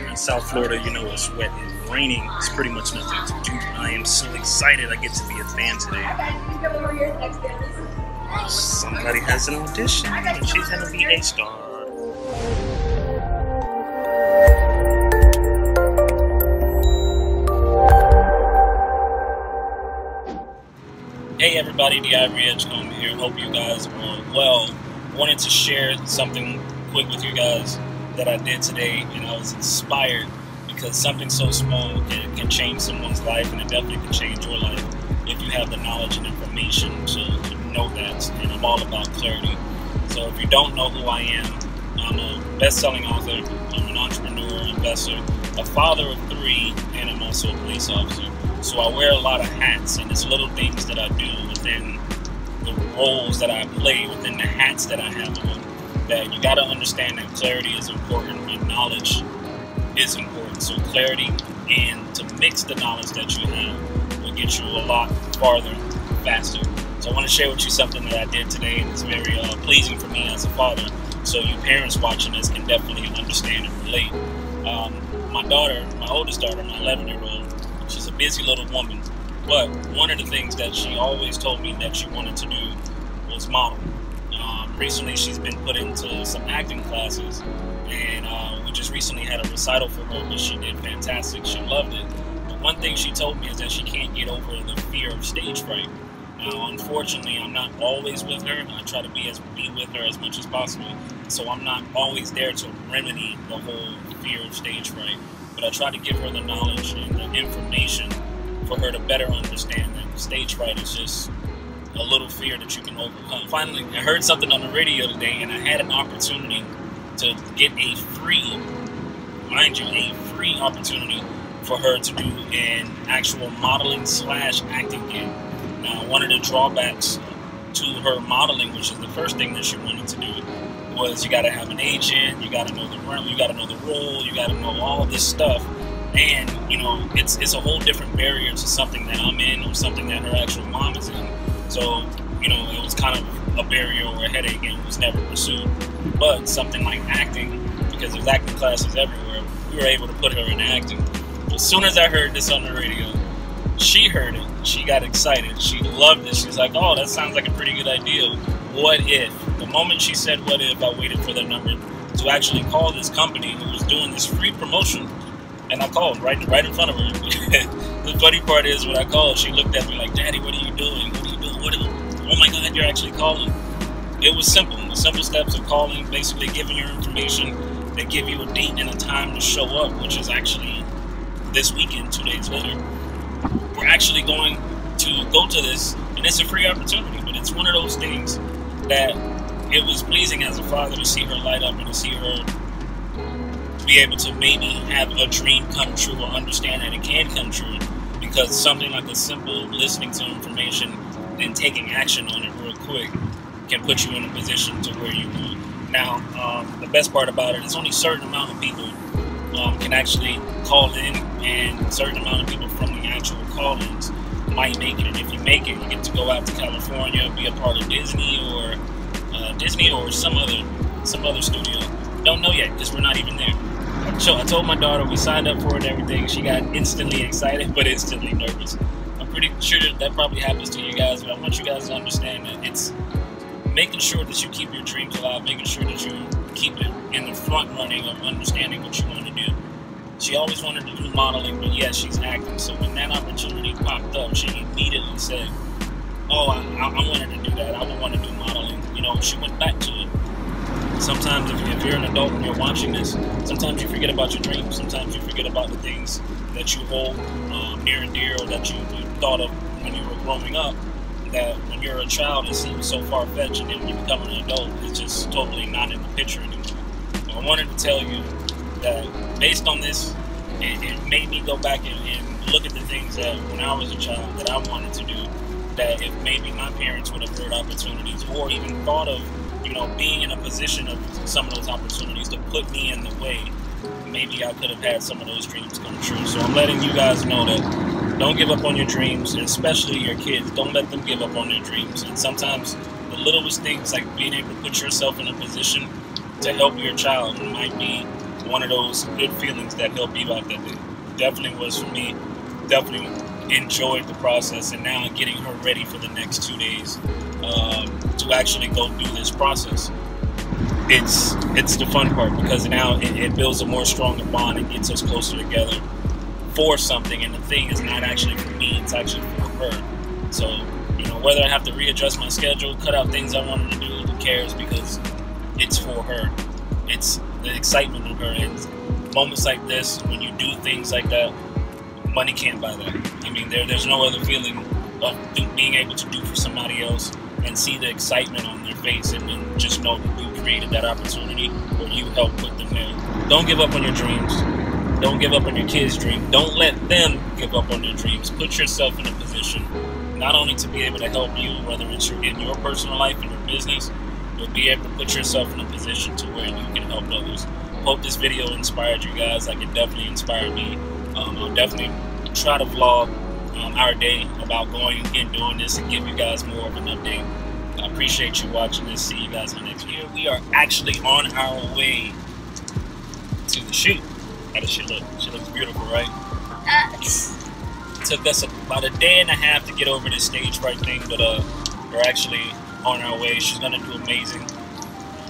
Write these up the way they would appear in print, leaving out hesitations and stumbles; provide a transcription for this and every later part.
in South Florida, you know it's wet and raining. It's pretty much nothing to do. I am so excited I get to be a fan today. Somebody has an audition and she's gonna be a star. Hey everybody, DiIvory Edgecomb here. Hope you guys are well. Wanted to share something quick with you guys that I did today, and I was inspired because something so small can change someone's life, and it definitely can change your life if you have the knowledge and information to know that. And I'm all about clarity. So if you don't know who I am, I'm a best-selling author, I'm an entrepreneur, investor, a father of 3, and I'm also a police officer. So I wear a lot of hats, and it's little things that I do within the roles that I play, within the hats that I have on, that you got to understand that clarity is important and knowledge is important. So clarity and to mix the knowledge that you have will get you a lot farther faster. So I want to share with you something that I did today, and it's very pleasing for me as a father. So you parents watching this can definitely understand and relate. My daughter, my oldest daughter, my 11-year-old, she's a busy little woman, but one of the things that she always told me that she wanted to do was model. Recently, she's been put into some acting classes, and we just recently had a recital for her, but she did fantastic. She loved it. But one thing she told me is that she can't get over the fear of stage fright. Now, unfortunately, I'm not always with her. I try to be with her as much as possible, so I'm not always there to remedy the whole fear of stage fright. But I try to give her the knowledge and the information for her to better understand that stage fright is just a little fear that you can overcome. Finally, I heard something on the radio today, and I had an opportunity to get a free, mind you, a free opportunity for her to do an actual modeling / acting gig. Now, one of the drawbacks to her modeling, which is the first thing that she wanted to do, was you got to have an agent, you got to know the role, you got to know all this stuff, and you know it's a whole different barrier to something that I'm in or something that her actual mom is in. So you know it was kind of a barrier or a headache, and was never pursued. But something like acting, because there's acting classes everywhere, we were able to put her in acting. As soon as I heard this on the radio, she heard it, she got excited, she loved it. She's like, "Oh, that sounds like a pretty good idea. What if?" The moment she said "what if," I waited for their number to actually call this company who was doing this free promotion, and I called right in front of her. The funny part is, when I called, she looked at me like, "Daddy, what are you doing? What are you doing? Oh my God, you're actually calling." It was simple. The simple steps of calling, basically giving your information. They give you a date and a time to show up, which is actually this weekend, 2 days later. We're actually going to go to this, and it's a free opportunity, but it's one of those things that it was pleasing as a father to see her light up and to see her be able to maybe have a dream come true or understand that it can come true, because something like a simple listening to information and taking action on it real quick can put you in a position to where you want. Now, the best part about it is only a certain amount of people can actually call in, and a certain amount of people from the actual call-ins might make it. And if you make it, you get to go out to California, be a part of Disney or some other studio. Don't know yet because we're not even there. So I told my daughter, we signed up for it and everything. She got instantly excited, but instantly nervous. I'm pretty sure that probably happens to you guys, but I want you guys to understand that it's making sure that you keep your dreams alive, making sure that you keep it in the front running of understanding what you want to do. She always wanted to do modeling, but yes, she's acting. So when that opportunity popped up, she immediately said, "Oh, I wanted to do that. I would want to do modeling." You know, she went back to it. Sometimes if you're an adult and you're watching this, sometimes you forget about your dreams. Sometimes you forget about the things that you hold near and dear, or that you thought of when you were growing up, that when you're a child it seems so far-fetched, and then when you become an adult it's just totally not in the picture anymore. So I wanted to tell you that based on this, it made me go back and look at the things that when I was a child that I wanted to do, that if maybe my parents would have heard opportunities or even thought of, you know, being in a position of some of those opportunities to put me in the way, maybe I could have had some of those dreams come true. So I'm letting you guys know that don't give up on your dreams, and especially your kids. Don't let them give up on their dreams. And sometimes the littlest things, like being able to put yourself in a position to help your child, might be one of those good feelings that helped you out that day. Definitely was for me. Definitely enjoyed the process, and now I'm getting her ready for the next 2 days to actually go through this process. It's the fun part, because now it builds a more stronger bond and gets us closer together for something. And the thing is not actually for me, it's actually for her. So, you know, whether I have to readjust my schedule, cut out things I wanted to do, who cares, because it's for her. It's the excitement of her. And moments like this, when you do things like that, money can't buy that. I mean, there's no other feeling of being able to do for somebody else and see the excitement on their face, and then just know that you created that opportunity, or you helped put them there. Don't give up on your dreams. Don't give up on your kids' dream. Don't let them give up on their dreams. Put yourself in a position not only to be able to help you, whether it's in your personal life and your business, but be able to put yourself in a position to where you can help others. Hope this video inspired you guys like it definitely inspired me. I'll definitely try to vlog our day about going and doing this and give you guys more of an update. I appreciate you watching this. See you guys in the next video. We are actually on our way to the shoot. How does she look? She looks beautiful, right? It took us about a day and a half to get over this stage fright thing, but we're actually on our way. She's gonna do amazing.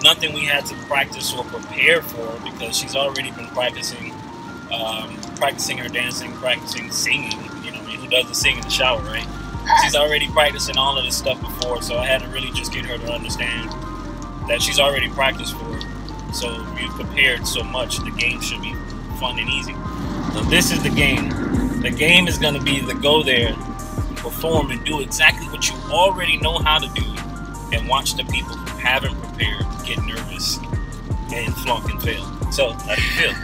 Nothing we had to practice or prepare for, because she's already been practicing her dancing, practicing singing. You know, I mean, who doesn't sing in the shower, right? She's already practicing all of this stuff before, so I had to really just get her to understand that she's already practiced for it. So we've prepared so much, the game should be fun and easy. So this is the game. The game is going to be to go there, perform, and do exactly what you already know how to do, and watch the people who haven't prepared get nervous and flunk and fail. So, how do you feel?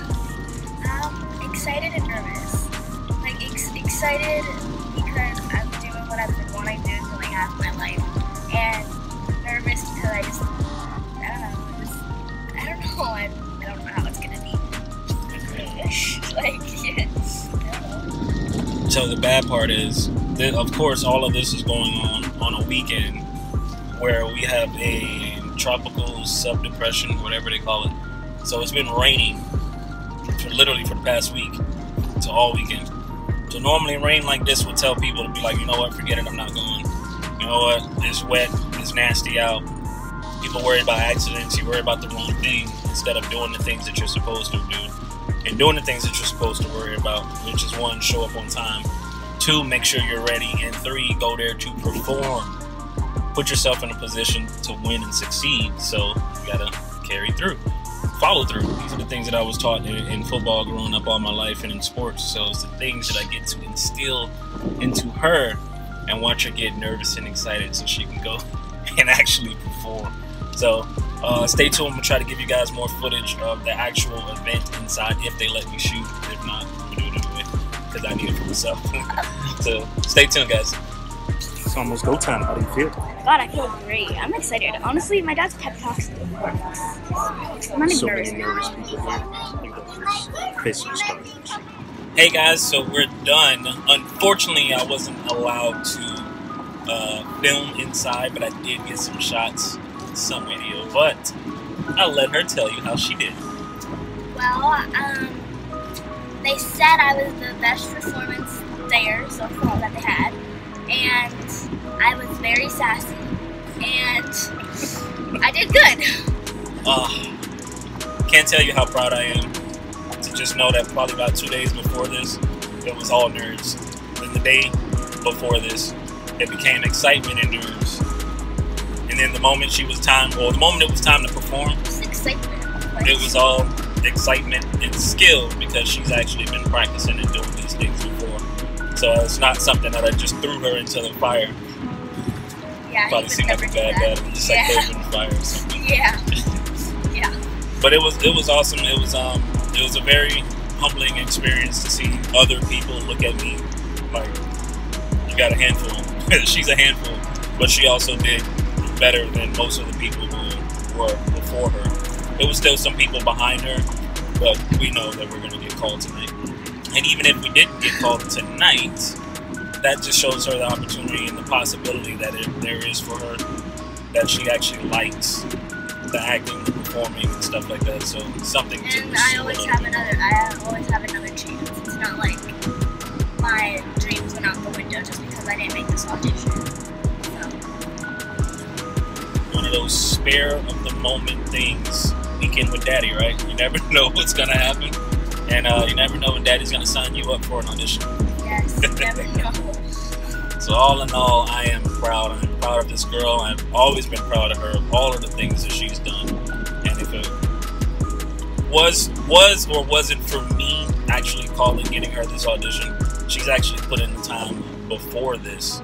Excited and nervous. Like, excited because I'm doing what I've been wanting to do for like half my life, and nervous because I don't know how it's gonna be. Like, yeah, I don't know. So the bad part is that, of course, all of this is going on a weekend where we have a tropical subdepression, whatever they call it. So it's been raining literally for the past week to all weekend. So normally rain like this would tell people to be like, you know what, forget it, I'm not going. You know what, it's wet, it's nasty out. People worry about accidents, you worry about the wrong thing instead of doing the things that you're supposed to do. And doing the things that you're supposed to worry about, which is 1, show up on time, 2, make sure you're ready, and 3, go there to perform. Put yourself in a position to win and succeed. So you gotta carry through. Follow through. These are the things that I was taught in football growing up all my life and in sports. So it's the things that I get to instill into her and watch her get nervous and excited so she can go and actually perform. So stay tuned. I'm going to try to give you guys more footage of the actual event inside if they let me shoot. If not, I'm going to do it anyway because I need it for myself. So stay tuned, guys. It's almost go time. How do you feel? God, I feel great. I'm excited. Honestly, my dad's pep talks. I'm not So nervous. many nervous people here. Hey guys, so we're done. Unfortunately, I wasn't allowed to film inside, but I did get some shots, some video. But I'll let her tell you how she did. Well, they said I was the best performance there so far that they had, and I was very sassy, and I did good. Can't tell you how proud I am to just know that probably about 2 days before this, it was all nerves. Then the day before this, it became excitement and nerves. And then the moment it was time to perform, Just excitement. it was all excitement and skill because she's actually been practicing and doing these things before. So it's not something that I just threw her into the fire. Yeah, Probably seemed like a bad dad, just like threw her in the fire or something. Yeah. Yeah. But it was awesome. It was a very humbling experience to see other people look at me like, you got a handful. She's a handful, but she also did better than most of the people who were before her. There was still some people behind her, but we know that we're going to get called tonight. And even if we didn't get called tonight, that just shows her the opportunity and the possibility that there is for her, that she actually likes the acting, the performing and stuff like that. So something to And I always have another chance. It's not like my dreams went out the window just because I didn't make this audition. So. One of those spare of the moment things. Weekend with Daddy, right? You never know what's gonna happen, and you never know when Daddy's gonna sign you up for an audition. Yes, you never know. So all in all, I am proud. I'm proud of this girl. I've always been proud of her, of all of the things that she's done. And if it was or wasn't for me actually getting her this audition, she's actually put in the time before this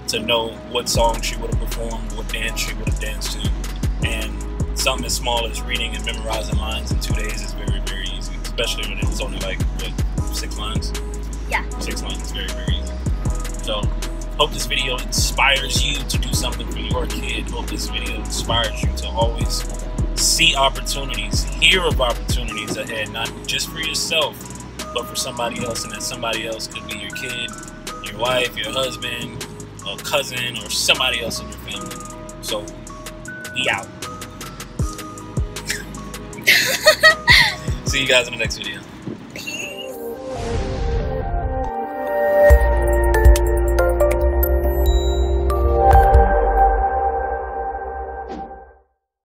to know what song she would have performed, what dance she would have danced to. And something as small as reading and memorizing lines in 2 days is very, very easy. Especially when it's only like, what, 6 lines? Yeah. 6 lines is very, very easy. So, hope this video inspires you to do something for your kid. Hope this video inspires you to always see opportunities, hear of opportunities ahead, not just for yourself, but for somebody else. And that somebody else could be your kid, your wife, your husband, a cousin, or somebody else in your family. So, we out. See you guys in the next video.